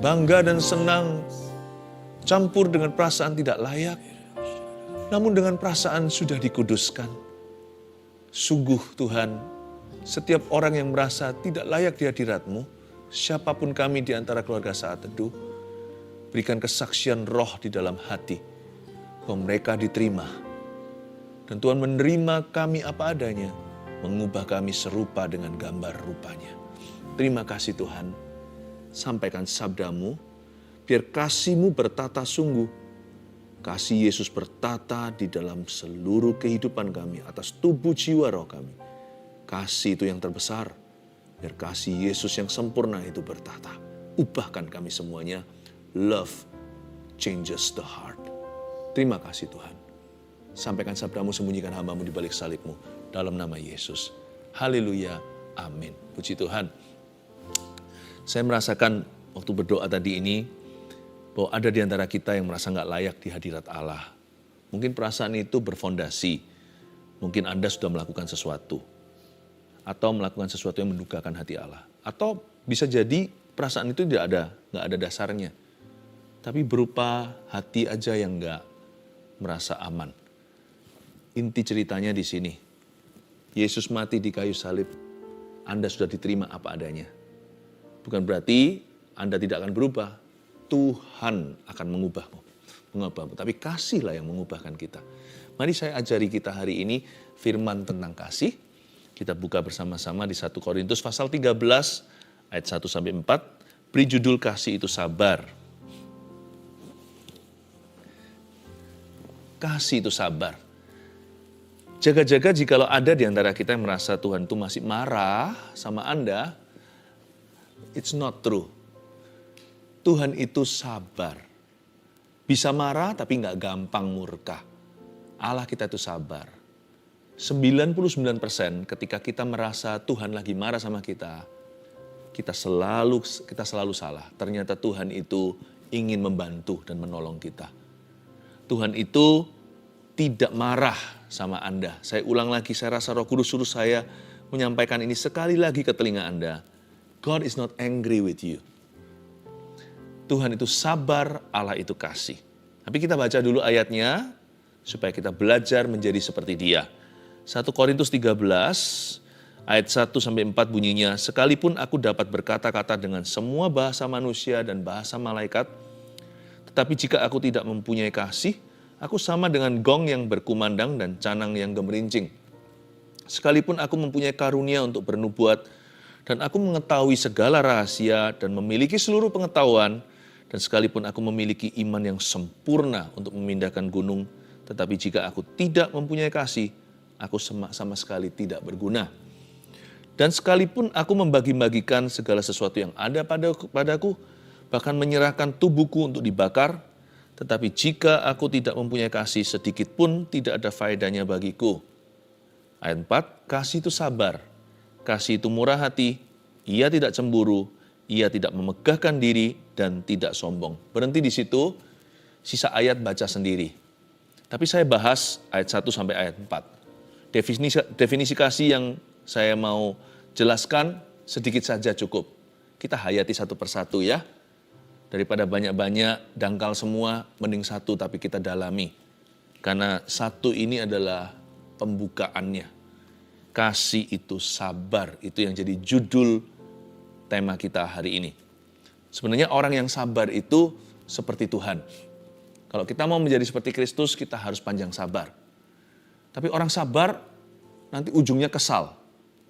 bangga dan senang, campur dengan perasaan tidak layak, namun dengan perasaan sudah dikuduskan. Sungguh Tuhan, setiap orang yang merasa tidak layak di hadirat-Mu, siapapun kami di antara keluarga Saat Teduh, berikan kesaksian roh di dalam hati, bahwa mereka diterima. Dan Tuhan menerima kami apa adanya, mengubah kami serupa dengan gambar rupanya. Terima kasih Tuhan, sampaikan sabda-Mu, biar kasih-Mu bertata sungguh. Kasih Yesus bertata di dalam seluruh kehidupan kami, atas tubuh jiwa roh kami. Kasih itu yang terbesar, biar kasih Yesus yang sempurna itu bertata. Ubahkan kami semuanya, love changes the heart. Terima kasih Tuhan. Sampaikan sabda-Mu, sembunyikan hamba-Mu di balik salib-Mu, dalam nama Yesus. Haleluya, amin. Puji Tuhan. Saya merasakan waktu berdoa tadi ini, bahwa ada di antara kita yang merasa nggak layak di hadirat Allah. Mungkin perasaan itu berfondasi. Mungkin Anda sudah melakukan sesuatu. Atau melakukan sesuatu yang mendukakan hati Allah. Atau bisa jadi perasaan itu nggak ada dasarnya. Tapi berupa hati aja yang nggak merasa aman. Inti ceritanya di sini. Yesus mati di kayu salib. Anda sudah diterima apa adanya. Bukan berarti Anda tidak akan berubah. Tuhan akan mengubahmu. Tapi kasihlah yang mengubahkan kita. Mari saya ajari kita hari ini firman tentang kasih. Kita buka bersama-sama di 1 Korintus pasal 13 ayat 1-4. Beri judul kasih itu sabar. Kasih itu sabar. Jaga-jaga jikalau ada di antara kita yang merasa Tuhan itu masih marah sama Anda. It's not true. Tuhan itu sabar. Bisa marah tapi nggak gampang murka. Allah kita itu sabar. 99% ketika kita merasa Tuhan lagi marah sama kita, kita selalu salah. Ternyata Tuhan itu ingin membantu dan menolong kita. Tuhan itu tidak marah sama Anda. Saya ulang lagi, saya rasa Roh Kudus suruh saya menyampaikan ini sekali lagi ke telinga Anda. God is not angry with you. Tuhan itu sabar, Allah itu kasih. Tapi kita baca dulu ayatnya, supaya kita belajar menjadi seperti Dia. 1 Korintus 13, ayat 1-4 bunyinya, sekalipun aku dapat berkata-kata dengan semua bahasa manusia dan bahasa malaikat, tetapi jika aku tidak mempunyai kasih, aku sama dengan gong yang berkumandang dan canang yang gemerincing. Sekalipun aku mempunyai karunia untuk bernubuat, dan aku mengetahui segala rahasia dan memiliki seluruh pengetahuan, dan sekalipun aku memiliki iman yang sempurna untuk memindahkan gunung, tetapi jika aku tidak mempunyai kasih, aku sama sekali tidak berguna. Dan sekalipun aku membagi-bagikan segala sesuatu yang ada padaku, bahkan menyerahkan tubuhku untuk dibakar, tetapi jika aku tidak mempunyai kasih, sedikit pun tidak ada faedahnya bagiku. Ayat 4, kasih itu sabar, kasih itu murah hati, ia tidak cemburu, ia tidak memegahkan diri dan tidak sombong. Berhenti di situ, sisa ayat baca sendiri. Tapi saya bahas ayat 1 sampai ayat 4. Definisi kasih yang saya mau jelaskan sedikit saja cukup. Kita hayati satu persatu ya. Daripada banyak-banyak dangkal semua, mending satu tapi kita dalami. Karena satu ini adalah pembukaannya. Kasih itu sabar, itu yang jadi judul tema kita hari ini. Sebenarnya orang yang sabar itu seperti Tuhan. Kalau kita mau menjadi seperti Kristus, kita harus panjang sabar. Tapi orang sabar nanti ujungnya kesal.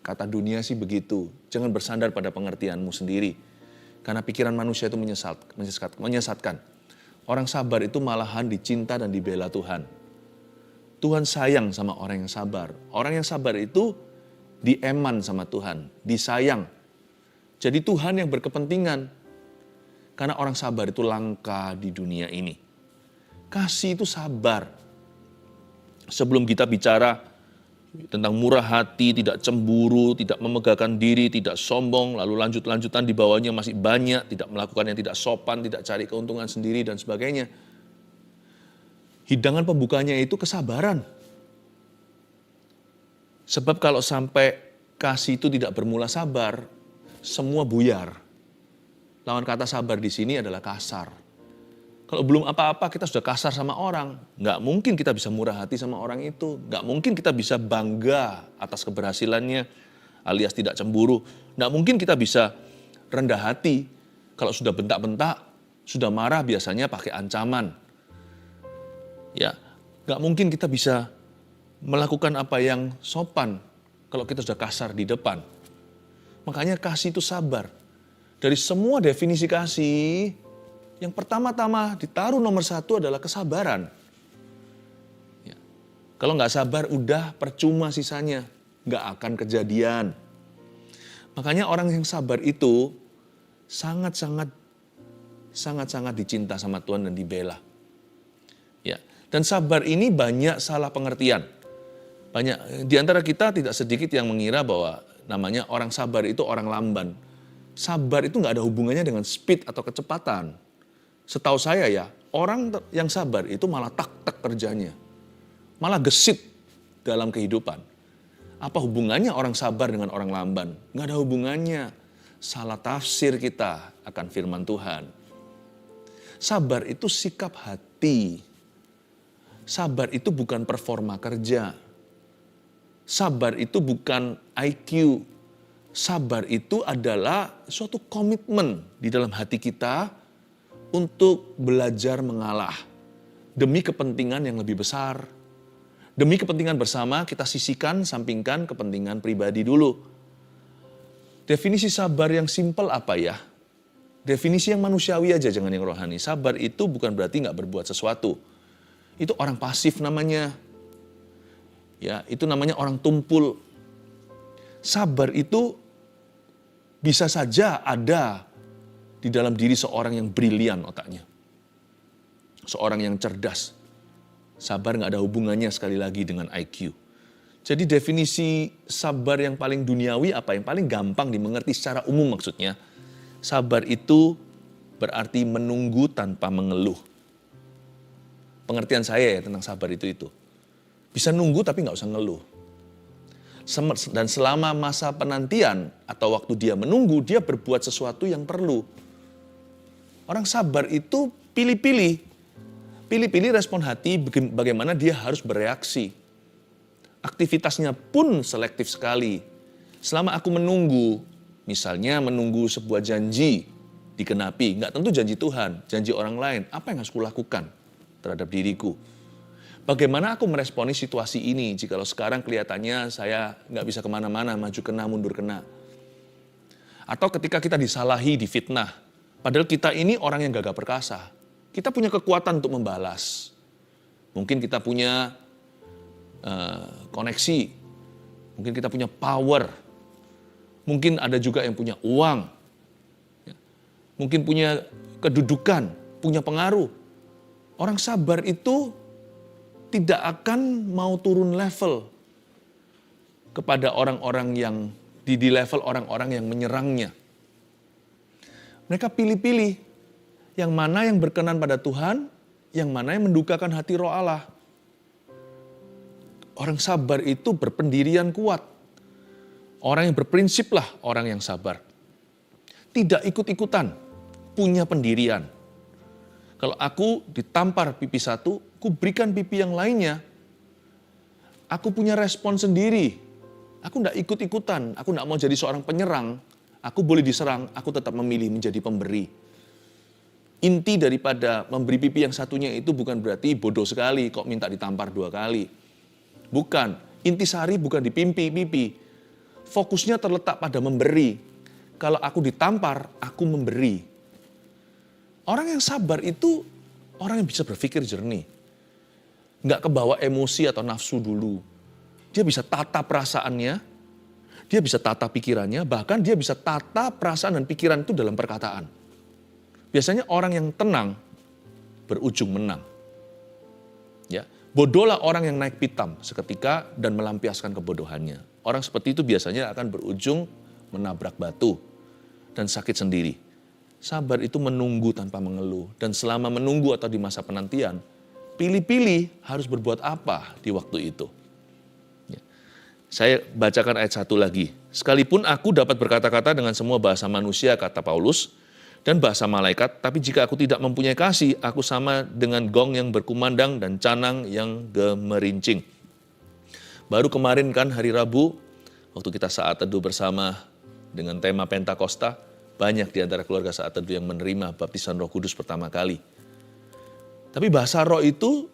Kata dunia sih begitu. Jangan bersandar pada pengertianmu sendiri. Karena pikiran manusia itu menyesatkan. Orang sabar itu malahan dicinta dan dibela Tuhan. Tuhan sayang sama orang yang sabar. Orang yang sabar itu dieman sama Tuhan, disayang. Jadi Tuhan yang berkepentingan. Karena orang sabar itu langka di dunia ini. Kasih itu sabar. Sebelum kita bicara tentang murah hati, tidak cemburu, tidak memegahkan diri, tidak sombong, lalu lanjutan di bawahnya masih banyak, tidak melakukan yang tidak sopan, tidak cari keuntungan sendiri dan sebagainya. Hidangan pembukanya itu kesabaran. Sebab kalau sampai kasih itu tidak bermula sabar, semua buyar. Lawan kata sabar di sini adalah kasar. Kalau belum apa-apa kita sudah kasar sama orang. Nggak mungkin kita bisa murah hati sama orang itu. Nggak mungkin kita bisa bangga atas keberhasilannya alias tidak cemburu. Nggak mungkin kita bisa rendah hati. Kalau sudah bentak-bentak, sudah marah biasanya pakai ancaman. Ya, nggak mungkin kita bisa melakukan apa yang sopan kalau kita sudah kasar di depan. Makanya kasih itu sabar. Dari semua definisi kasih, yang pertama-tama ditaruh nomor 1 adalah kesabaran. Ya. Kalau nggak sabar, udah percuma sisanya. Nggak akan kejadian. Makanya orang yang sabar itu sangat-sangat dicinta sama Tuhan dan dibela. Ya. Dan sabar ini banyak salah pengertian. Banyak di antara kita tidak sedikit yang mengira bahwa namanya orang sabar itu orang lamban. Sabar itu nggak ada hubungannya dengan speed atau kecepatan. Setahu saya ya, orang yang sabar itu malah tak-tak kerjanya. Malah gesit dalam kehidupan. Apa hubungannya orang sabar dengan orang lamban? Nggak ada hubungannya. Salah tafsir kita akan firman Tuhan. Sabar itu sikap hati. Sabar itu bukan performa kerja. Sabar itu bukan IQ. Sabar itu adalah suatu komitmen di dalam hati kita untuk belajar mengalah demi kepentingan yang lebih besar. Demi kepentingan bersama kita sisihkan, sampingkan kepentingan pribadi dulu. Definisi sabar yang simpel apa ya? Definisi yang manusiawi aja, jangan yang rohani. Sabar itu bukan berarti nggak berbuat sesuatu. Itu orang pasif namanya. Ya, itu namanya orang tumpul. Sabar itu bisa saja ada di dalam diri seorang yang brilian otaknya. Seorang yang cerdas. Sabar nggak ada hubungannya sekali lagi dengan IQ. Jadi definisi sabar yang paling duniawi apa? Yang paling gampang dimengerti secara umum maksudnya. Sabar itu berarti menunggu tanpa mengeluh. Pengertian saya ya tentang sabar itu. Bisa nunggu tapi nggak usah ngeluh. Dan selama masa penantian atau waktu dia menunggu, dia berbuat sesuatu yang perlu. Orang sabar itu pilih-pilih. Pilih-pilih respon hati bagaimana dia harus bereaksi. Aktivitasnya pun selektif sekali. Selama aku menunggu, misalnya menunggu sebuah janji dikenapi, nggak tentu janji Tuhan, janji orang lain, apa yang harus kulakukan terhadap diriku? Bagaimana aku meresponi situasi ini jikalau sekarang kelihatannya saya nggak bisa kemana-mana, maju kena, mundur kena. Atau ketika kita disalahi, difitnah. Padahal kita ini orang yang gagah perkasa. Kita punya kekuatan untuk membalas. Mungkin kita punya koneksi. Mungkin kita punya power. Mungkin ada juga yang punya uang. Mungkin punya kedudukan, punya pengaruh. Orang sabar itu tidak akan mau turun level kepada orang-orang yang di level orang-orang yang menyerangnya. Mereka pilih-pilih yang mana yang berkenan pada Tuhan, yang mana yang mendukakan hati Roh Allah. Orang sabar itu berpendirian kuat. Orang yang berprinsip lah orang yang sabar. Tidak ikut-ikutan, punya pendirian. Kalau aku ditampar pipi satu, aku berikan pipi yang lainnya. Aku punya respon sendiri. Aku tidak ikut-ikutan. Aku tidak mau jadi seorang penyerang. Aku boleh diserang, aku tetap memilih menjadi pemberi. Inti daripada memberi pipi yang satunya itu bukan berarti bodoh sekali kok minta ditampar 2 kali. Bukan. Intisari bukan di pipi. Fokusnya terletak pada memberi. Kalau aku ditampar, aku memberi. Orang yang sabar itu orang yang bisa berpikir jernih. Nggak kebawa emosi atau nafsu dulu. Dia bisa tata perasaannya, dia bisa tata pikirannya, bahkan dia bisa tata perasaan dan pikiran itu dalam perkataan. Biasanya orang yang tenang berujung menang. Ya, bodohlah orang yang naik pitam seketika dan melampiaskan kebodohannya. Orang seperti itu biasanya akan berujung menabrak batu dan sakit sendiri. Sabar itu menunggu tanpa mengeluh. Dan selama menunggu atau di masa penantian, pilih-pilih harus berbuat apa di waktu itu. Ya. Saya bacakan ayat 1 lagi. Sekalipun aku dapat berkata-kata dengan semua bahasa manusia, kata Paulus, dan bahasa malaikat, tapi jika aku tidak mempunyai kasih, aku sama dengan gong yang berkumandang dan canang yang gemerincing. Baru kemarin kan hari Rabu, waktu kita saat teduh bersama dengan tema Pentakosta, banyak di antara keluarga saat teduh yang menerima baptisan Roh Kudus pertama kali. Tapi bahasa roh itu,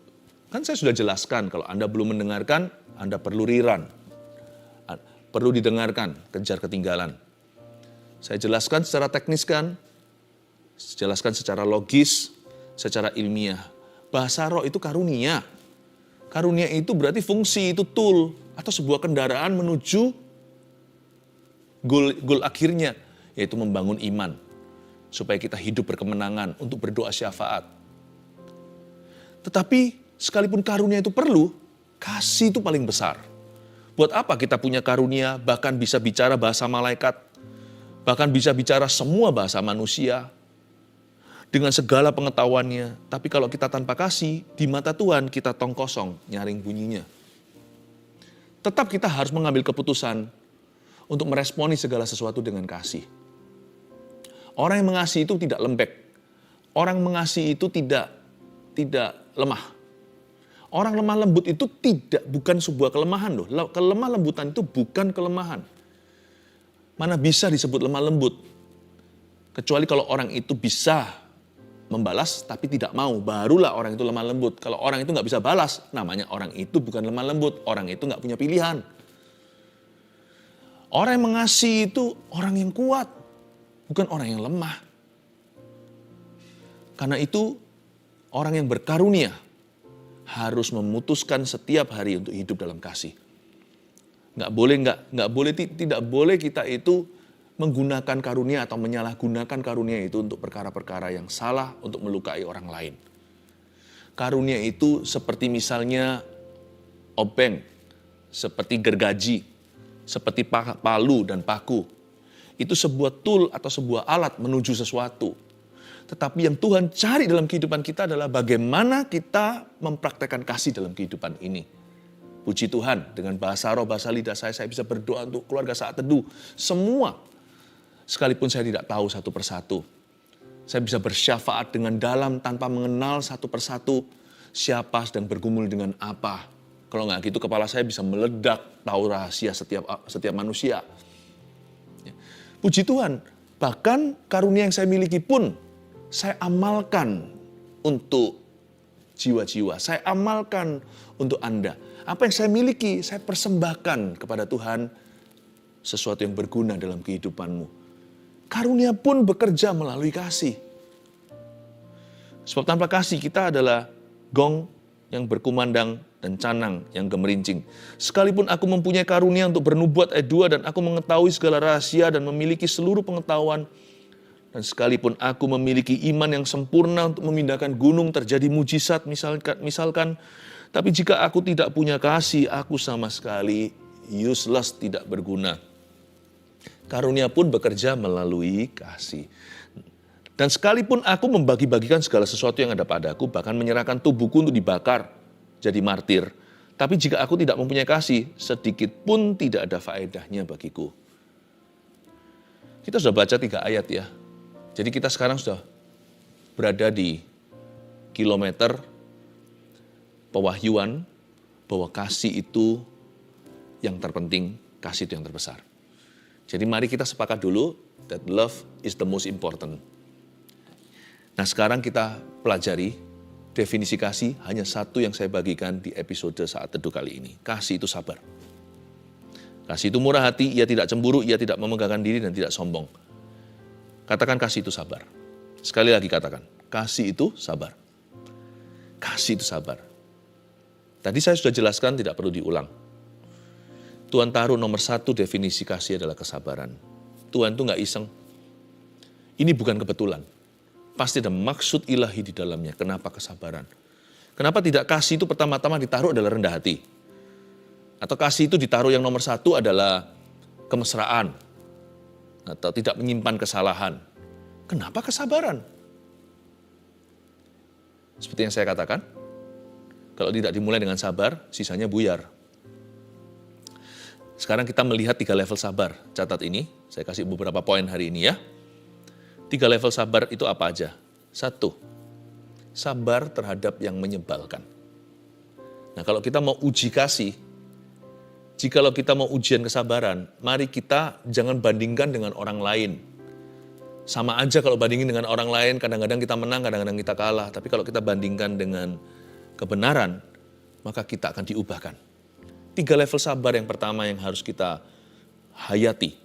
kan saya sudah jelaskan, kalau Anda belum mendengarkan, Anda perlu rerun. Perlu didengarkan, kejar ketinggalan. Saya jelaskan secara teknis kan, jelaskan secara logis, secara ilmiah. Bahasa roh itu karunia. Karunia itu berarti fungsi, itu tool, atau sebuah kendaraan menuju goal akhirnya, yaitu membangun iman. Supaya kita hidup berkemenangan untuk berdoa syafaat. Tetapi sekalipun karunia itu perlu, kasih itu paling besar. Buat apa kita punya karunia, bahkan bisa bicara bahasa malaikat, bahkan bisa bicara semua bahasa manusia, dengan segala pengetahuannya, tapi kalau kita tanpa kasih, di mata Tuhan kita tong kosong, nyaring bunyinya. Tetap kita harus mengambil keputusan untuk meresponi segala sesuatu dengan kasih. Orang yang mengasihi itu tidak lembek. Orang mengasihi itu tidak lemah. Orang lemah lembut itu bukan sebuah kelemahan loh. Kelemah lembutan itu bukan kelemahan. Mana bisa disebut lemah lembut? Kecuali kalau orang itu bisa membalas tapi tidak mau, barulah orang itu lemah lembut. Kalau orang itu nggak bisa balas, namanya orang itu bukan lemah lembut, orang itu nggak punya pilihan. Orang yang mengasihi itu orang yang kuat, bukan orang yang lemah. Karena itu orang yang berkarunia harus memutuskan setiap hari untuk hidup dalam kasih. Tidak boleh kita itu menggunakan karunia atau menyalahgunakan karunia itu untuk perkara-perkara yang salah, untuk melukai orang lain. Karunia itu seperti misalnya obeng, seperti gergaji, seperti palu dan paku. Itu sebuah tool atau sebuah alat menuju sesuatu. Tetapi yang Tuhan cari dalam kehidupan kita adalah bagaimana kita mempraktekkan kasih dalam kehidupan ini. Puji Tuhan, dengan bahasa roh, bahasa lidah saya bisa berdoa untuk keluarga saat teduh. Semua. Sekalipun saya tidak tahu satu persatu. Saya bisa bersyafaat dengan dalam tanpa mengenal satu persatu siapa sedang bergumul dengan apa. Kalau nggak gitu kepala saya bisa meledak tahu rahasia setiap manusia. Puji Tuhan, bahkan karunia yang saya miliki pun saya amalkan untuk jiwa-jiwa. Saya amalkan untuk Anda. Apa yang saya miliki, saya persembahkan kepada Tuhan sesuatu yang berguna dalam kehidupanmu. Karunia pun bekerja melalui kasih. Sebab tanpa kasih kita adalah gong yang berkumandang dan canang yang gemerincing. Sekalipun aku mempunyai karunia untuk bernubuat ayat 2 dan aku mengetahui segala rahasia dan memiliki seluruh pengetahuan. Dan sekalipun aku memiliki iman yang sempurna untuk memindahkan gunung terjadi mujizat misalkan. Tapi jika aku tidak punya kasih, aku sama sekali useless, tidak berguna. Karunia pun bekerja melalui kasih. Dan sekalipun aku membagi-bagikan segala sesuatu yang ada padaku, bahkan menyerahkan tubuhku untuk dibakar, jadi martir. Tapi jika aku tidak mempunyai kasih, sedikit pun tidak ada faedahnya bagiku. Kita sudah baca 3 ayat ya. Jadi kita sekarang sudah berada di kilometer pewahyuan bahwa kasih itu yang terpenting, kasih itu yang terbesar. Jadi mari kita sepakat dulu that love is the most important. Nah sekarang kita pelajari definisi kasih, hanya satu yang saya bagikan di episode saat teduh kali ini. Kasih itu sabar. Kasih itu murah hati, ia tidak cemburu, ia tidak memegahkan diri dan tidak sombong. Katakan kasih itu sabar. Sekali lagi katakan, kasih itu sabar. Kasih itu sabar. Tadi saya sudah jelaskan, tidak perlu diulang. Tuhan taruh nomor 1 definisi kasih adalah kesabaran. Tuhan itu nggak iseng. Ini bukan kebetulan. Pasti ada maksud ilahi di dalamnya. Kenapa kesabaran? Kenapa tidak kasih itu pertama-tama ditaruh adalah rendah hati? Atau kasih itu ditaruh yang nomor 1 adalah kemesraan? Atau tidak menyimpan kesalahan? Kenapa kesabaran? Seperti yang saya katakan, kalau tidak dimulai dengan sabar, sisanya buyar. Sekarang kita melihat 3 level sabar. Catat ini, saya kasih beberapa poin hari ini ya. 3 level sabar itu apa aja? 1, sabar terhadap yang menyebalkan. Nah, kalau kita mau uji kasih, jikalau kita mau ujian kesabaran, mari kita jangan bandingkan dengan orang lain. Sama aja kalau bandingin dengan orang lain, kadang-kadang kita menang, kadang-kadang kita kalah. Tapi kalau kita bandingkan dengan kebenaran, maka kita akan diubahkan. 3 level sabar yang pertama yang harus kita hayati.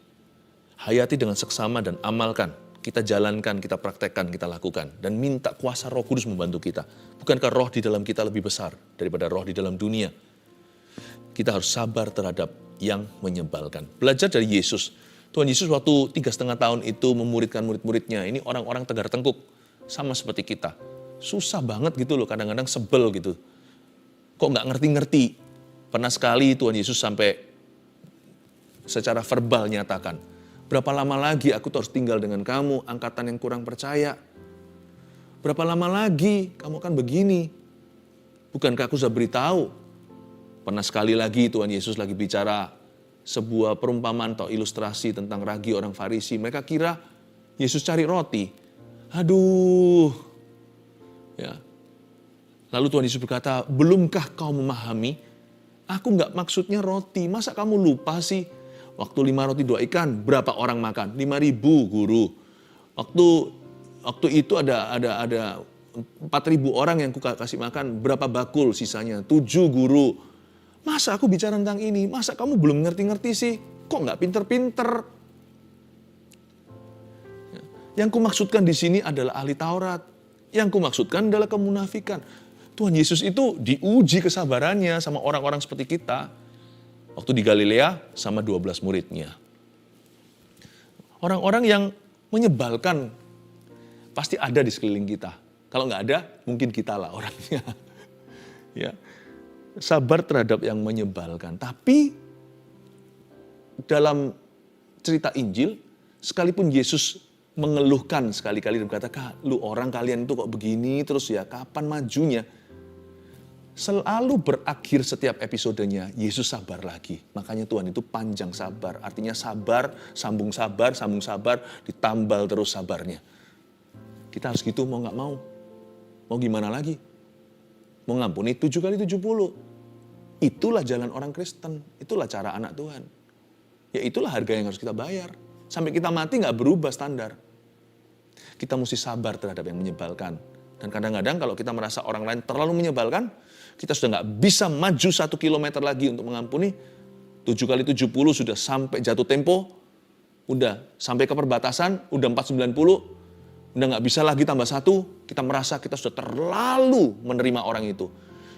Hayati dengan seksama dan amalkan. Kita jalankan, kita praktekkan, kita lakukan. Dan minta kuasa Roh Kudus membantu kita. Bukankah roh di dalam kita lebih besar daripada roh di dalam dunia? Kita harus sabar terhadap yang menyebalkan. Belajar dari Yesus. Tuhan Yesus waktu 3,5 tahun itu memuridkan murid-muridnya. Ini orang-orang tegar tengkuk. Sama seperti kita. Susah banget gitu loh, kadang-kadang sebel gitu. Kok nggak ngerti-ngerti? Pernah sekali Tuhan Yesus sampai secara verbal nyatakan, berapa lama lagi aku harus tinggal dengan kamu, angkatan yang kurang percaya? Berapa lama lagi kamu akan begini? Bukankah aku sudah beritahu? Pernah sekali lagi Tuhan Yesus lagi bicara sebuah perumpamaan atau ilustrasi tentang ragi orang Farisi. Mereka kira Yesus cari roti. Aduh. Ya. Lalu Tuhan Yesus berkata, belumkah kau memahami? Aku nggak maksudnya roti. Masa kamu lupa sih? Waktu 5 roti 2 ikan, berapa orang makan? 5.000 guru. Waktu itu ada 4.000 orang yang kasih makan, berapa bakul sisanya? 7 guru. Masa aku bicara tentang ini? Masa kamu belum ngerti-ngerti sih? Kok nggak pinter-pinter? Yang kumaksudkan di sini adalah ahli Taurat. Yang kumaksudkan adalah kemunafikan. Tuhan Yesus itu diuji kesabarannya sama orang-orang seperti kita. Waktu di Galilea sama 12 muridnya. Orang-orang yang menyebalkan pasti ada di sekeliling kita. Kalau nggak ada, mungkin kita lah orangnya. Ya, sabar terhadap yang menyebalkan. Tapi dalam cerita Injil, sekalipun Yesus mengeluhkan sekali-kali dan berkata, lu orang kalian itu kok begini terus ya, kapan majunya? Selalu berakhir setiap episodenya, Yesus sabar lagi. Makanya Tuhan itu panjang sabar. Artinya sabar, sambung sabar, ditambal terus sabarnya. Kita harus gitu mau gak mau. Mau gimana lagi? Mau ngampuni 7 kali 70. Itulah jalan orang Kristen. Itulah cara anak Tuhan. Ya itulah harga yang harus kita bayar. Sampai kita mati gak berubah standar. Kita mesti sabar terhadap yang menyebalkan. Dan kadang-kadang kalau kita merasa orang lain terlalu menyebalkan, kita sudah nggak bisa maju 1 kilometer lagi untuk mengampuni. 7 kali 70 sudah sampai jatuh tempo, udah sampai ke perbatasan, udah 490, udah nggak bisa lagi tambah 1. Kita merasa kita sudah terlalu menerima orang itu.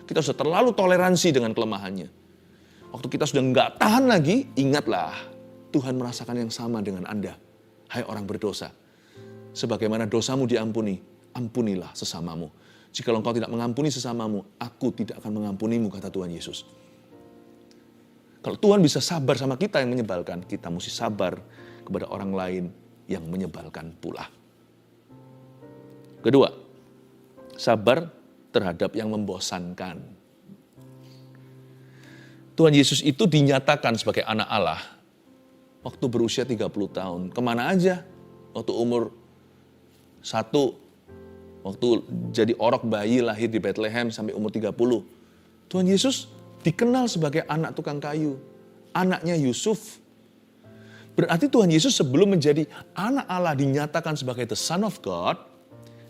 Kita sudah terlalu toleransi dengan kelemahannya. Waktu kita sudah nggak tahan lagi, ingatlah Tuhan merasakan yang sama dengan Anda. Hai orang berdosa, sebagaimana dosamu diampuni, ampunilah sesamamu. Jika engkau tidak mengampuni sesamamu, aku tidak akan mengampunimu, kata Tuhan Yesus. Kalau Tuhan bisa sabar sama kita yang menyebalkan, kita mesti sabar kepada orang lain yang menyebalkan pula. Kedua, sabar terhadap yang membosankan. Tuhan Yesus itu dinyatakan sebagai anak Allah waktu berusia 30 tahun. Kemana aja? Waktu umur 1, waktu jadi orok bayi lahir di Bethlehem sampai umur 30. Tuhan Yesus dikenal sebagai anak tukang kayu. Anaknya Yusuf. Berarti Tuhan Yesus sebelum menjadi anak Allah dinyatakan sebagai the Son of God,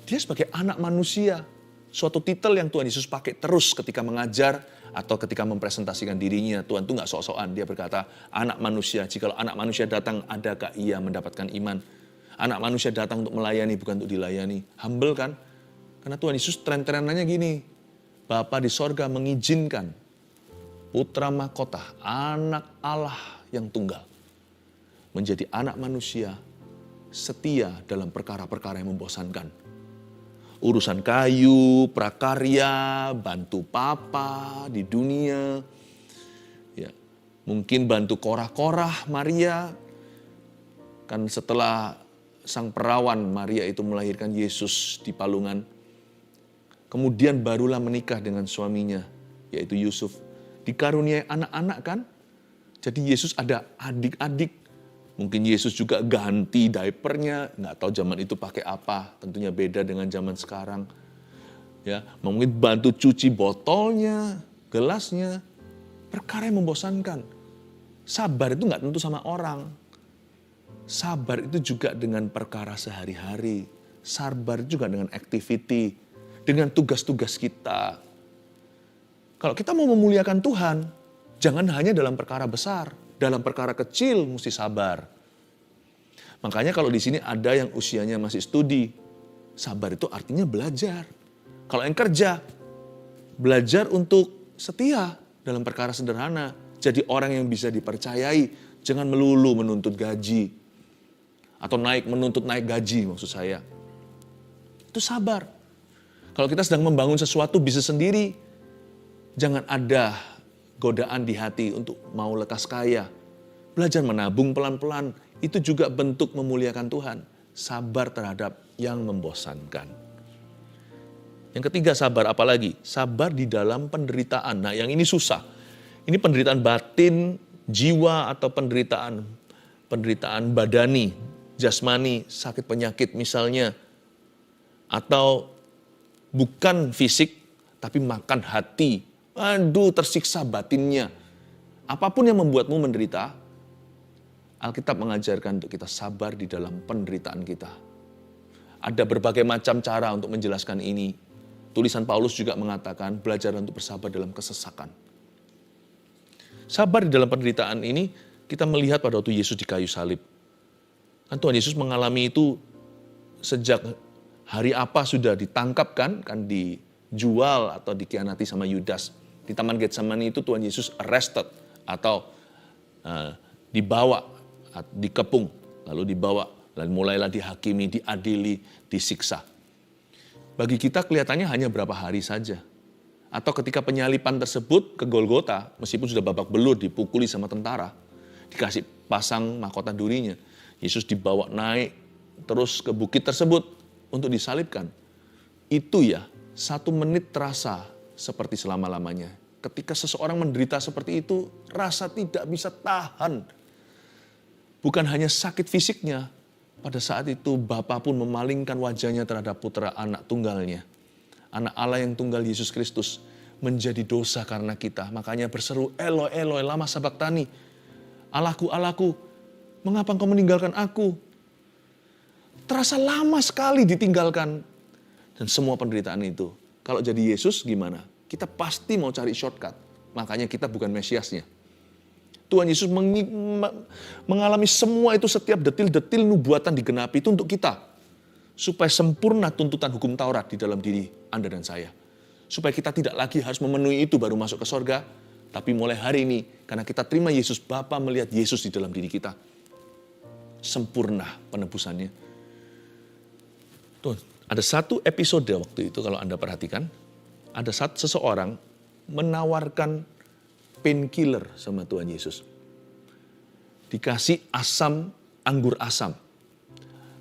dia sebagai anak manusia. Suatu titel yang Tuhan Yesus pakai terus ketika mengajar atau ketika mempresentasikan dirinya. Tuhan itu gak sok-sokan. Dia berkata, anak manusia. Jikalau anak manusia datang, adakah ia mendapatkan iman? Anak manusia datang untuk melayani, bukan untuk dilayani. Humble kan? Karena Tuhan Yesus tren-trenannya gini. Bapa di sorga mengizinkan putra mahkota, anak Allah yang tunggal, menjadi anak manusia setia dalam perkara-perkara yang membosankan. Urusan kayu, prakarya, bantu papa di dunia. Ya, mungkin bantu Korah-Korah Maria. Kan setelah sang perawan Maria itu melahirkan Yesus di palungan. Kemudian barulah menikah dengan suaminya, yaitu Yusuf. Dikaruniai anak-anak kan. Jadi Yesus ada adik-adik. Mungkin Yesus juga ganti diapernya, nggak tahu zaman itu pakai apa, tentunya beda dengan zaman sekarang. Ya, mungkin bantu cuci botolnya, gelasnya, perkara yang membosankan. Sabar itu nggak tentu sama orang. Sabar itu juga dengan perkara sehari-hari. Sabar juga dengan activity, dengan tugas-tugas kita. Kalau kita mau memuliakan Tuhan, jangan hanya dalam perkara besar. Dalam perkara kecil mesti sabar. Makanya kalau di sini ada yang usianya masih studi, sabar itu artinya belajar. Kalau yang kerja, belajar untuk setia dalam perkara sederhana. Jadi orang yang bisa dipercayai, jangan melulu menuntut gaji. Atau menuntut naik gaji maksud saya. Itu sabar. Kalau kita sedang membangun sesuatu bisnis sendiri, jangan ada godaan di hati untuk mau lekas kaya. Belajar menabung pelan-pelan, itu juga bentuk memuliakan Tuhan. Sabar terhadap yang membosankan. Yang ketiga sabar, apalagi? Sabar di dalam penderitaan. Nah yang ini susah. Ini penderitaan batin, jiwa atau penderitaan badani, jasmani, sakit penyakit misalnya. Atau bukan fisik, tapi makan hati. Aduh, tersiksa batinnya. Apapun yang membuatmu menderita, Alkitab mengajarkan untuk kita sabar di dalam penderitaan kita. Ada berbagai macam cara untuk menjelaskan ini. Tulisan Paulus juga mengatakan belajar untuk bersabar dalam kesesakan. Sabar di dalam penderitaan ini kita melihat pada waktu Yesus di kayu salib. Kan Tuhan Yesus mengalami itu sejak hari apa sudah ditangkap kan dijual atau dikhianati sama Yudas. Di Taman Getsemani itu Tuhan Yesus arrested atau dibawa, dikepung, lalu dibawa, lalu mulailah dihakimi, diadili, disiksa. Bagi kita kelihatannya hanya berapa hari saja. Atau ketika penyalipan tersebut ke Golgota, meskipun sudah babak belur dipukuli sama tentara, dikasih pasang mahkota durinya, Yesus dibawa naik terus ke bukit tersebut untuk disalibkan. Itu ya, 1 menit terasa seperti selama-lamanya. Ketika seseorang menderita seperti itu, rasa tidak bisa tahan. Bukan hanya sakit fisiknya, pada saat itu Bapa pun memalingkan wajahnya terhadap putra anak tunggalnya. Anak Allah yang tunggal Yesus Kristus menjadi dosa karena kita. Makanya berseru, Eloi, Eloi, lama sabachthani. Allahku, Allahku, mengapa engkau meninggalkan aku? Terasa lama sekali ditinggalkan. Dan semua penderitaan itu. Kalau jadi Yesus gimana? Kita pasti mau cari shortcut. Makanya kita bukan Mesiasnya. Tuhan Yesus mengalami semua itu, setiap detil-detil nubuatan digenapi itu untuk kita. Supaya sempurna tuntutan hukum Taurat di dalam diri Anda dan saya. Supaya kita tidak lagi harus memenuhi itu baru masuk ke sorga. Tapi mulai hari ini, karena kita terima Yesus, Bapa melihat Yesus di dalam diri kita. Sempurna penebusannya. Tuh, ada satu episode waktu itu kalau Anda perhatikan. Ada seseorang menawarkan painkiller sama Tuhan Yesus. Dikasih anggur asam.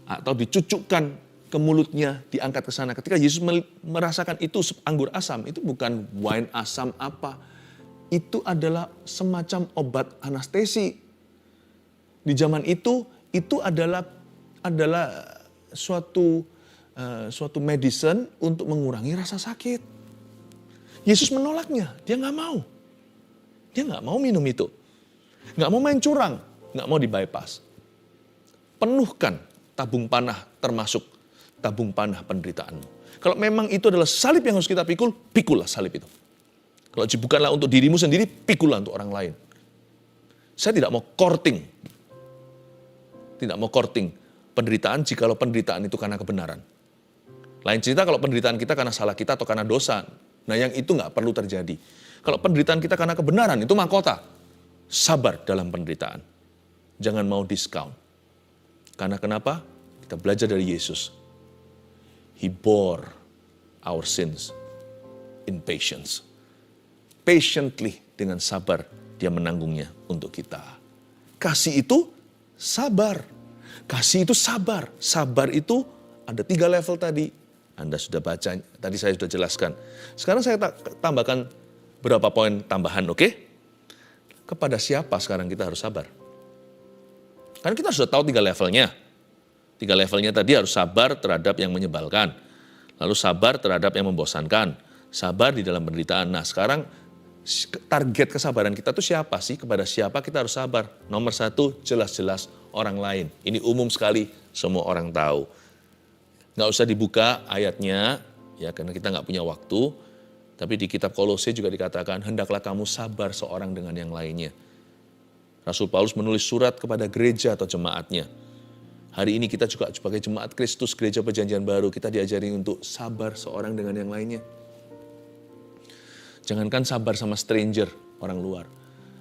Atau dicucukkan ke mulutnya, diangkat ke sana. Ketika Yesus merasakan itu anggur asam, itu bukan wine asam apa. Itu adalah semacam obat anestesi. Di zaman itu adalah suatu medicine untuk mengurangi rasa sakit. Yesus menolaknya, dia nggak mau. Dia nggak mau minum itu. Nggak mau main curang, nggak mau di-bypass. Penuhkan tabung panah termasuk tabung panah penderitaanmu. Kalau memang itu adalah salib yang harus kita pikul, pikullah salib itu. Kalau bukanlah untuk dirimu sendiri, pikullah untuk orang lain. Saya tidak mau courting. Tidak mau courting penderitaan jikalau penderitaan itu karena kebenaran. Lain cerita kalau penderitaan kita karena salah kita atau karena dosa. Nah yang itu nggak perlu terjadi. Kalau penderitaan kita karena kebenaran, itu mahkota. Sabar dalam penderitaan. Jangan mau discount. Karena kenapa? Kita belajar dari Yesus. He bore our sins in patience. Patiently, dengan sabar, dia menanggungnya untuk kita. Kasih itu sabar. Kasih itu sabar. Sabar itu ada 3 level tadi. Anda sudah baca, tadi saya sudah jelaskan. Sekarang saya tambahkan berapa poin tambahan, oke? Kepada siapa sekarang kita harus sabar? Karena kita sudah tahu 3 levelnya. 3 levelnya tadi harus sabar terhadap yang menyebalkan. Lalu sabar terhadap yang membosankan. Sabar di dalam penderitaan. Nah sekarang target kesabaran kita tuh siapa sih? Kepada siapa kita harus sabar? Nomor 1, jelas-jelas orang lain. Ini umum sekali, semua orang tahu. Nggak usah dibuka ayatnya, ya karena kita nggak punya waktu. Tapi di kitab Kolose juga dikatakan, hendaklah kamu sabar seorang dengan yang lainnya. Rasul Paulus menulis surat kepada gereja atau jemaatnya. Hari ini kita juga sebagai jemaat Kristus, gereja perjanjian baru, kita diajari untuk sabar seorang dengan yang lainnya. Jangankan sabar sama stranger, orang luar.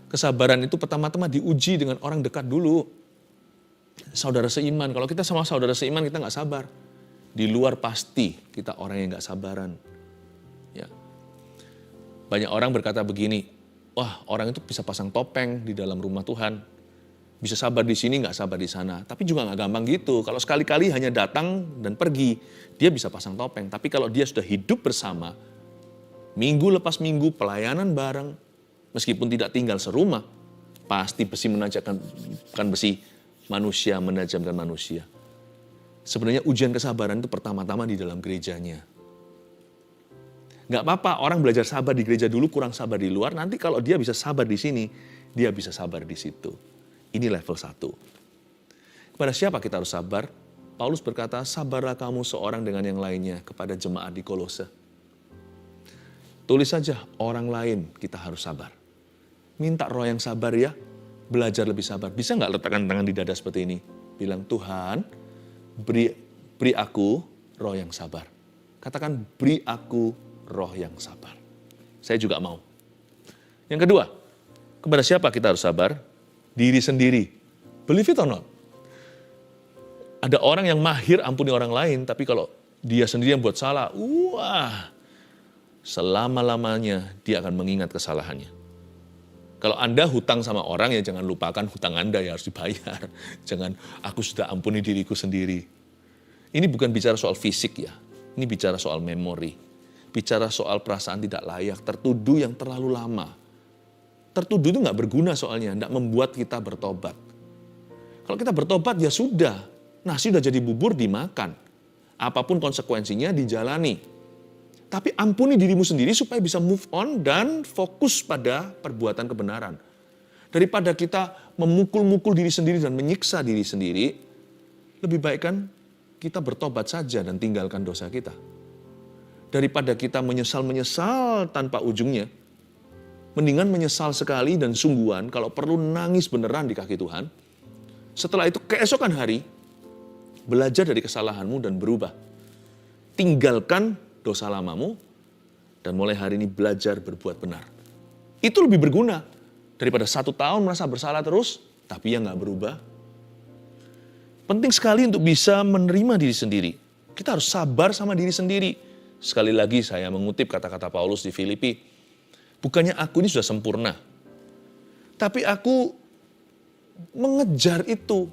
Kesabaran itu pertama-tama diuji dengan orang dekat dulu. Saudara seiman, kalau kita sama saudara seiman kita nggak sabar. Di luar pasti kita orang yang nggak sabaran. Ya. Banyak orang berkata begini, wah orang itu bisa pasang topeng di dalam rumah Tuhan. Bisa sabar di sini, nggak sabar di sana. Tapi juga nggak gampang gitu. Kalau sekali-kali hanya datang dan pergi, dia bisa pasang topeng. Tapi kalau dia sudah hidup bersama, minggu lepas minggu, pelayanan bareng, meskipun tidak tinggal serumah, pasti besi menajamkan besi, manusia menajamkan manusia. Sebenarnya ujian kesabaran itu pertama-tama di dalam gerejanya. Nggak apa-apa orang belajar sabar di gereja dulu, kurang sabar di luar. Nanti kalau dia bisa sabar di sini, dia bisa sabar di situ. Ini level 1. Kepada siapa kita harus sabar? Paulus berkata, sabarlah kamu seorang dengan yang lainnya kepada jemaat di Kolose. Tulis saja, orang lain kita harus sabar. Minta roh yang sabar ya, belajar lebih sabar. Bisa nggak letakkan tangan di dada seperti ini? Bilang, Tuhan, beri aku roh yang sabar. Katakan, beri aku roh yang sabar. Saya juga mau. Yang kedua, kepada siapa kita harus sabar? Diri sendiri. Believe it or not. Ada orang yang mahir ampuni orang lain, tapi kalau dia sendiri yang buat salah, wah, selama-lamanya dia akan mengingat kesalahannya. Kalau Anda hutang sama orang, ya jangan lupakan hutang Anda ya harus dibayar. Jangan, aku sudah ampuni diriku sendiri. Ini bukan bicara soal fisik ya, ini bicara soal memori. Bicara soal perasaan tidak layak, tertuduh yang terlalu lama. Tertuduh itu nggak berguna soalnya, nggak membuat kita bertobat. Kalau kita bertobat ya sudah, nasi udah jadi bubur dimakan. Apapun konsekuensinya dijalani. Tapi ampuni dirimu sendiri supaya bisa move on dan fokus pada perbuatan kebenaran. Daripada kita memukul-mukul diri sendiri dan menyiksa diri sendiri, lebih baik kan kita bertobat saja dan tinggalkan dosa kita. Daripada kita menyesal-menyesal tanpa ujungnya, mendingan menyesal sekali dan sungguhan, kalau perlu nangis beneran di kaki Tuhan. Setelah itu keesokan hari, belajar dari kesalahanmu dan berubah. Tinggalkan dosa lamamu, dan mulai hari ini belajar berbuat benar. Itu lebih berguna daripada 1 tahun merasa bersalah terus, tapi yang gak berubah. Penting sekali untuk bisa menerima diri sendiri. Kita harus sabar sama diri sendiri. Sekali lagi saya mengutip kata-kata Paulus di Filipi, bukannya aku ini sudah sempurna, tapi aku mengejar itu.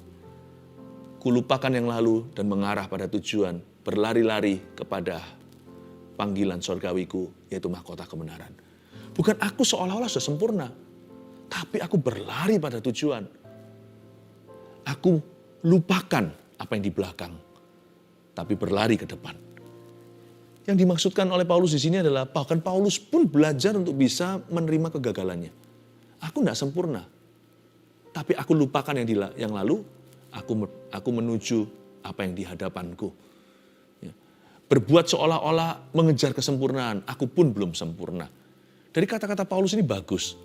Kulupakan yang lalu dan mengarah pada tujuan, berlari-lari kepada panggilan sorgawiku, yaitu mahkota kebenaran. Bukan aku seolah-olah sudah sempurna, tapi aku berlari pada tujuan. Aku lupakan apa yang di belakang, tapi berlari ke depan. Yang dimaksudkan oleh Paulus di sini adalah bahkan Paulus pun belajar untuk bisa menerima kegagalannya. Aku tidak sempurna, tapi aku lupakan yang lalu. Aku menuju apa yang di hadapanku. Ya. Berbuat seolah-olah mengejar kesempurnaan. Aku pun belum sempurna. Dari kata-kata Paulus ini bagus.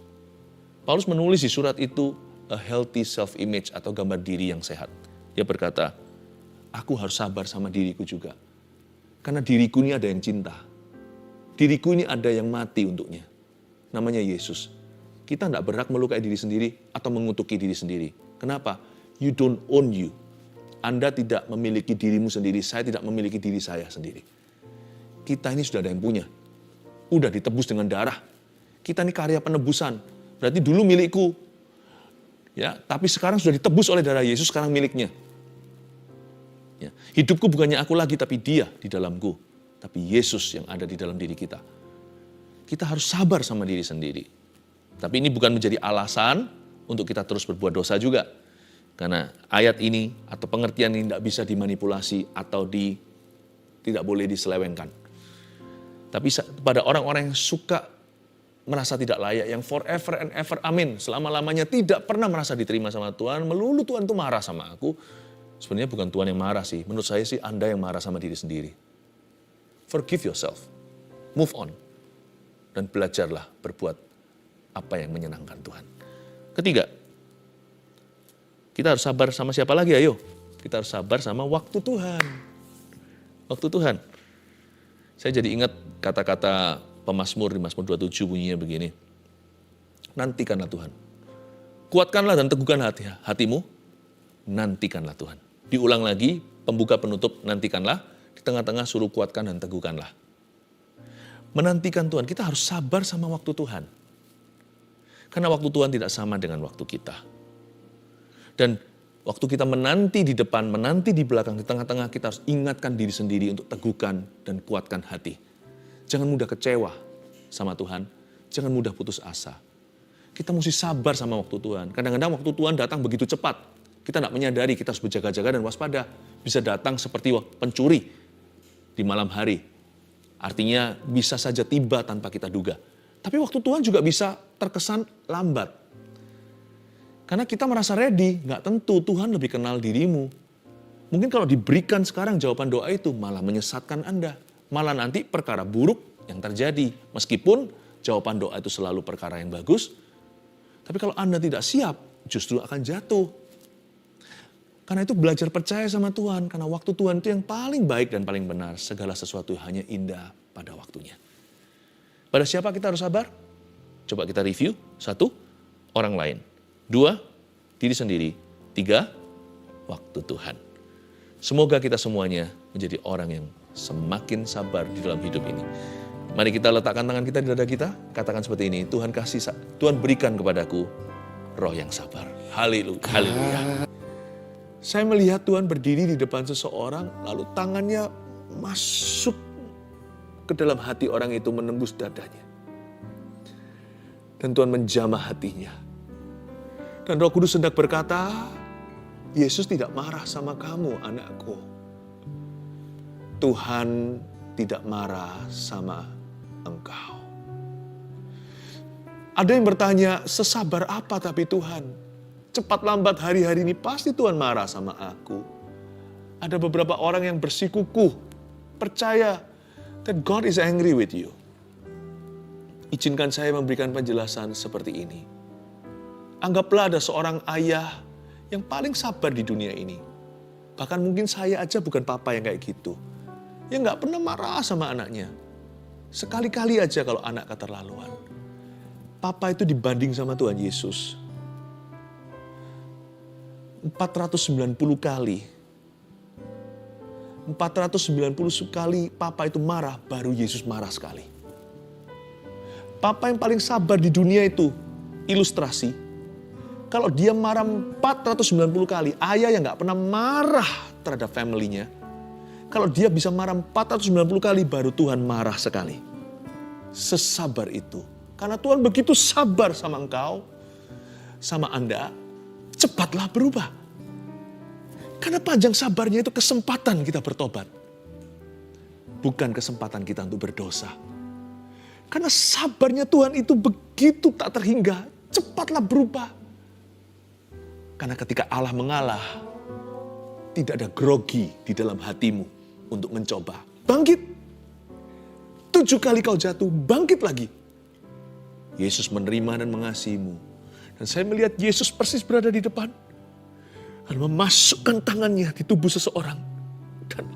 Paulus menulis di surat itu a healthy self-image atau gambar diri yang sehat. Dia berkata, aku harus sabar sama diriku juga. Karena diriku ini ada yang cinta. Diriku ini ada yang mati untuknya. Namanya Yesus. Kita tidak berhak melukai diri sendiri atau mengutuki diri sendiri. Kenapa? You don't own you. Anda tidak memiliki dirimu sendiri, saya tidak memiliki diri saya sendiri. Kita ini sudah ada yang punya. Udah ditebus dengan darah. Kita ini karya penebusan. Berarti dulu milikku. Ya, tapi sekarang sudah ditebus oleh darah Yesus, sekarang miliknya. Ya, hidupku bukannya aku lagi, tapi Dia di dalamku. Tapi Yesus yang ada di dalam diri kita. Kita harus sabar sama diri sendiri. Tapi ini bukan menjadi alasan untuk kita terus berbuat dosa juga. Karena ayat ini atau pengertian ini tidak bisa dimanipulasi atau tidak boleh diselewengkan. Tapi pada orang-orang yang suka merasa tidak layak, yang forever and ever, amin, selama-lamanya tidak pernah merasa diterima sama Tuhan, melulu Tuhan itu marah sama aku. Sebenarnya bukan Tuhan yang marah sih, menurut saya sih Anda yang marah sama diri sendiri. Forgive yourself, move on, dan belajarlah berbuat apa yang menyenangkan Tuhan. Ketiga, kita harus sabar sama siapa lagi, ayo? Kita harus sabar sama waktu Tuhan. Waktu Tuhan. Saya jadi ingat kata-kata pemazmur di Mazmur 27 bunyinya begini. Nantikanlah Tuhan. Kuatkanlah dan teguhkan hatimu. Nantikanlah Tuhan. Diulang lagi, pembuka penutup nantikanlah. Di tengah-tengah suruh kuatkan dan teguhkanlah. Menantikan Tuhan, kita harus sabar sama waktu Tuhan. Karena waktu Tuhan tidak sama dengan waktu kita. Dan waktu kita menanti di depan, menanti di belakang, di tengah-tengah, kita harus ingatkan diri sendiri untuk teguhkan dan kuatkan hati. Jangan mudah kecewa sama Tuhan, jangan mudah putus asa. Kita mesti sabar sama waktu Tuhan. Kadang-kadang waktu Tuhan datang begitu cepat, kita tidak menyadari, kita harus berjaga-jaga dan waspada. Bisa datang seperti pencuri di malam hari. Artinya bisa saja tiba tanpa kita duga. Tapi waktu Tuhan juga bisa terkesan lambat. Karena kita merasa ready, nggak tentu Tuhan lebih kenal dirimu. Mungkin kalau diberikan sekarang jawaban doa itu malah menyesatkan Anda. Malah nanti perkara buruk yang terjadi. Meskipun jawaban doa itu selalu perkara yang bagus. Tapi kalau Anda tidak siap, justru akan jatuh. Karena itu belajar percaya sama Tuhan. Karena waktu Tuhan itu yang paling baik dan paling benar. Segala sesuatu hanya indah pada waktunya. Pada siapa kita harus sabar? Coba kita review. 1, orang lain. 2, diri sendiri. 3, waktu Tuhan. Semoga kita semuanya menjadi orang yang semakin sabar di dalam hidup ini. Mari kita letakkan tangan kita di dada kita. Katakan seperti ini, Tuhan berikan kepadaku roh yang sabar. Haleluya. Saya melihat Tuhan berdiri di depan seseorang, lalu tangannya masuk ke dalam hati orang itu, menembus dadanya. Dan Tuhan menjamah hatinya. Dan Roh Kudus hendak berkata, Yesus tidak marah sama kamu, anakku. Tuhan tidak marah sama engkau. Ada yang bertanya, sesabar apa tapi Tuhan? Cepat lambat hari-hari ini pasti Tuhan marah sama aku. Ada beberapa orang yang bersikukuh, percaya that God is angry with you. Izinkan saya memberikan penjelasan seperti ini. Anggaplah ada seorang ayah yang paling sabar di dunia ini. Bahkan mungkin saya aja bukan papa yang kayak gitu. Yang gak pernah marah sama anaknya. Sekali-kali aja kalau anak keterlaluan. Papa itu dibanding sama Tuhan Yesus 490 kali. 490 kali Papa itu marah, baru Yesus marah sekali. Papa yang paling sabar di dunia itu, ilustrasi. Kalau dia marah 490 kali, ayah yang gak pernah marah terhadap family-nya. Kalau dia bisa marah 490 kali, baru Tuhan marah sekali. Sesabar itu. Karena Tuhan begitu sabar sama engkau, sama Anda, cepatlah berubah. Karena panjang sabarnya itu kesempatan kita bertobat. Bukan kesempatan kita untuk berdosa. Karena sabarnya Tuhan itu begitu tak terhingga, cepatlah berubah. Karena ketika Allah mengalah, tidak ada grogi di dalam hatimu untuk mencoba. Bangkit. 7 kali kau jatuh, bangkit lagi. Yesus menerima dan mengasihimu. Dan saya melihat Yesus persis berada di depan. Dan memasukkan tangannya di tubuh seseorang. Dan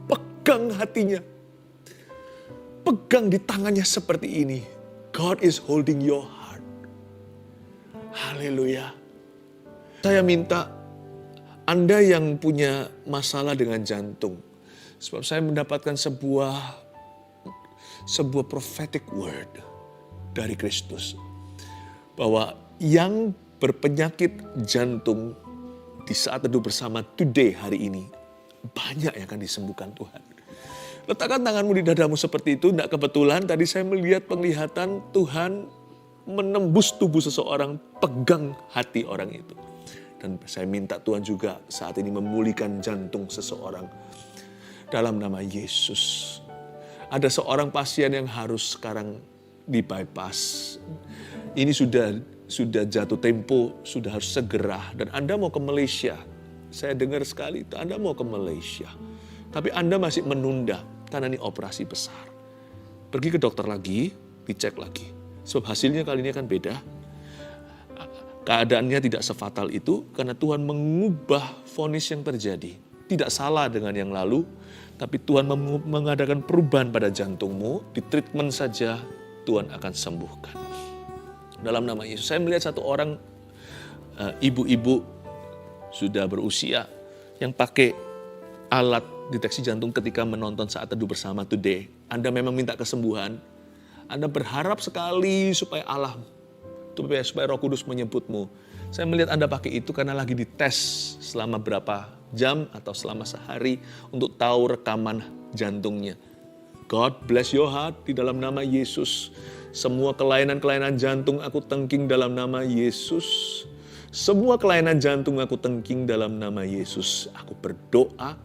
pegang hatinya. Pegang di tangannya seperti ini. God is holding your heart. Haleluya. Saya minta Anda yang punya masalah dengan jantung. Sebab saya mendapatkan sebuah prophetic word dari Kristus. Bahwa yang berpenyakit jantung di saat teduh bersama today, hari ini, banyak yang akan disembuhkan Tuhan. Letakkan tanganmu di dadamu seperti itu. Tidak kebetulan tadi saya melihat penglihatan Tuhan menembus tubuh seseorang, pegang hati orang itu. Dan saya minta Tuhan juga saat ini memulihkan jantung seseorang. Dalam nama Yesus. Ada seorang pasien yang harus sekarang di bypass. Ini sudah jatuh tempo, sudah harus segera. Dan Anda mau ke Malaysia. Saya dengar sekali itu Anda mau ke Malaysia. Tapi Anda masih menunda karena ini operasi besar. Pergi ke dokter lagi, dicek lagi. Sebab hasilnya kali ini akan beda. Keadaannya tidak sefatal itu karena Tuhan mengubah vonis yang terjadi. Tidak salah dengan yang lalu, tapi Tuhan mengadakan perubahan pada jantungmu. Di treatment saja Tuhan akan sembuhkan. Dalam nama Yesus, saya melihat satu orang ibu-ibu sudah berusia yang pakai alat deteksi jantung ketika menonton Saat Teduh Bersama Today. Anda memang minta kesembuhan, Anda berharap sekali supaya Allah, supaya Roh Kudus menyebutmu. Saya melihat Anda pakai itu karena lagi dites selama berapa jam atau selama sehari untuk tahu rekaman jantungnya. God bless your heart di dalam nama Yesus. Semua kelainan-kelainan jantung aku tengking dalam nama Yesus. Semua kelainan jantung aku tengking dalam nama Yesus. Aku berdoa,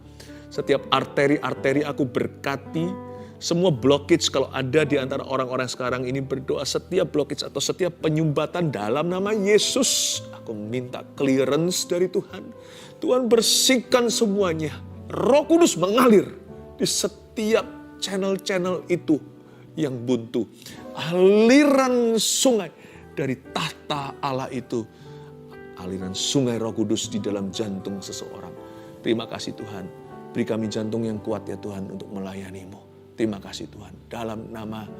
setiap arteri-arteri aku berkati. Semua blockage kalau ada di antara orang-orang sekarang ini berdoa, setiap blockage atau setiap penyumbatan dalam nama Yesus. Aku minta clearance dari Tuhan. Tuhan bersihkan semuanya. Roh Kudus mengalir di setiap channel-channel itu yang buntu. Aliran sungai dari tahta Allah itu. Aliran sungai Roh Kudus di dalam jantung seseorang. Terima kasih Tuhan. Beri kami jantung yang kuat ya Tuhan untuk melayani-Mu. Terima kasih Tuhan. Dalam nama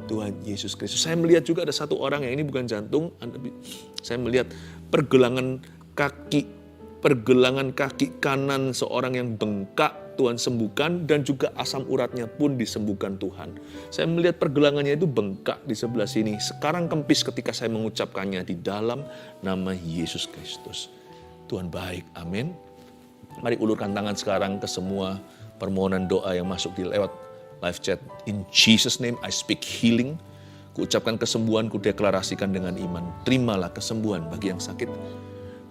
Tuhan Yesus Kristus. Saya melihat juga ada satu orang yang ini bukan jantung. Saya melihat pergelangan kaki kanan seorang yang bengkak Tuhan sembuhkan. Dan juga asam uratnya pun disembuhkan Tuhan. Saya melihat pergelangannya itu bengkak di sebelah sini. Sekarang kempis ketika saya mengucapkannya di dalam nama Yesus Kristus. Tuhan baik. Amin. Mari ulurkan tangan sekarang ke semua permohonan doa yang masuk di lewat live chat. In Jesus name I speak healing. Kuucapkan kesembuhan, kudeklarasikan dengan iman. Terimalah kesembuhan bagi yang sakit.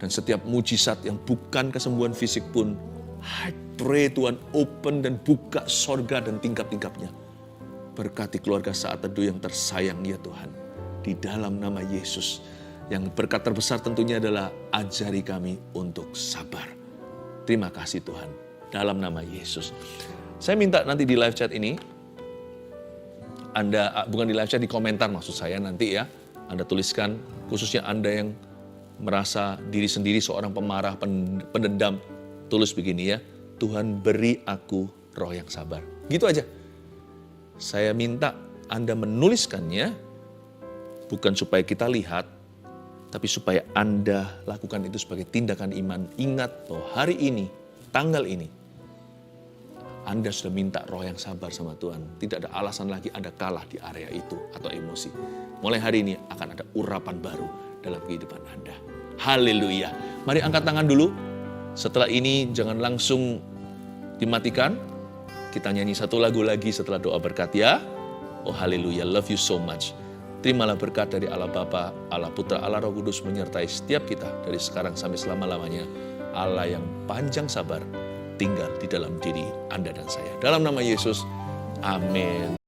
Dan setiap mujizat yang bukan kesembuhan fisik pun, I pray Tuhan open dan buka sorga dan tingkap-tingkapnya. Berkati keluarga Saat Teduh yang tersayang ya Tuhan. Di dalam nama Yesus. Yang berkat terbesar tentunya adalah ajari kami untuk sabar. Terima kasih Tuhan. Dalam nama Yesus. Saya minta nanti di live chat ini, Anda, bukan di live chat, di komentar maksud saya nanti ya, Anda tuliskan, khususnya Anda yang merasa diri sendiri seorang pemarah, pendendam, tulis begini ya, Tuhan beri aku roh yang sabar. Gitu aja. Saya minta Anda menuliskannya, bukan supaya kita lihat, tapi supaya Anda lakukan itu sebagai tindakan iman. Ingat bahwa hari ini, tanggal ini, Anda sudah minta roh yang sabar sama Tuhan. Tidak ada alasan lagi Anda kalah di area itu atau emosi. Mulai hari ini akan ada urapan baru dalam kehidupan Anda. Haleluya. Mari angkat tangan dulu. Setelah ini jangan langsung dimatikan. Kita nyanyi satu lagu lagi setelah doa berkat ya. Oh haleluya, love you so much. Terimalah berkat dari Allah Bapa, Allah Putra, Allah Roh Kudus menyertai setiap kita dari sekarang sampai selama-lamanya. Allah yang panjang sabar tinggal di dalam diri Anda dan saya. Dalam nama Yesus, amin.